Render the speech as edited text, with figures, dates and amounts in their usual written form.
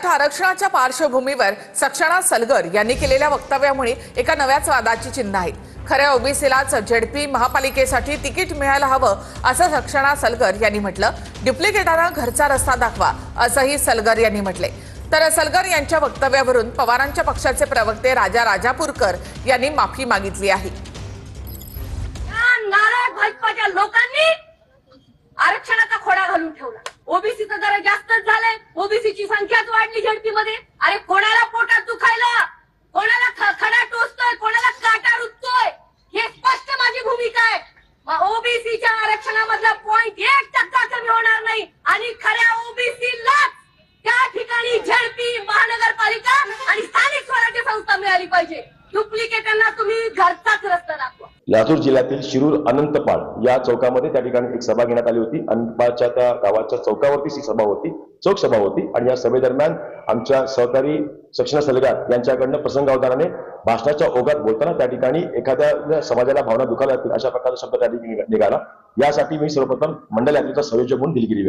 आरक्षणाच्या पार्श्वभूमीवर सक्षणा सलगर यांनी केलेल्या वक्तव्यामुळे एका नव्याच वादाची चिन्ह आहेत. खऱ्या ओबीसीलाच झेडपी महापालिकेसाठी तिकीट मिळायला हवं असं सक्षणा सलगर यांनी म्हटलं. डुप्लिकेटांना घरचा रस्ता दाखवा असंही सलगर यांनी म्हटले. तर सलगर यांच्या वक्तव्यावरून पवारांच्या पक्षाचे प्रवक्ते राजा राजापूरकर यांनी माफी मागितली आहे. भाजपाच्या लोकांनी आरक्षणाचा खोडा घालून ठेवला. ओबीसीचं जरा जास्तच झालंय. ओबीसीची संख्याच वाढली झडपीमध्ये. अरे कोणाला पोटात दुखायला, कोणाला खडा टोचतोय, कोणाला काटा रुततोय, हे स्पष्ट माझी भूमिका आहे. ओबीसीच्या आरक्षणामधला 0.1% कमी होणार नाही आणि खऱ्या ओबीसीला त्या ठिकाणी झडपी महानगरपालिका आणि स्थानिक स्वराज्य संस्था मिळाली पाहिजे. डुप्लिकेटांना तुम्ही घरचाच रस्ता दाखवा. लातूर जिल्ह्यातील शिरूर अनंतपाळ या चौकामध्ये त्या ठिकाणी एक सभा घेण्यात आली होती. अनंतपाळच्या त्या गावाच्या चौकावरती ही सभा होती, चौक सभा होती आणि या सभेदरम्यान आमच्या सहकारी सक्षणा सलगर यांच्याकडनं प्रसंगावधानाने भाषणाच्या ओघात बोलताना त्या ठिकाणी एखाद्या समाजाला भावना दुखावल्या जातील अशा प्रकारचा शब्द त्या ठिकाणी निघाला. यासाठी मी सर्वप्रथम मंडल यात्रेचा संयोजक म्हणून दिलगिरी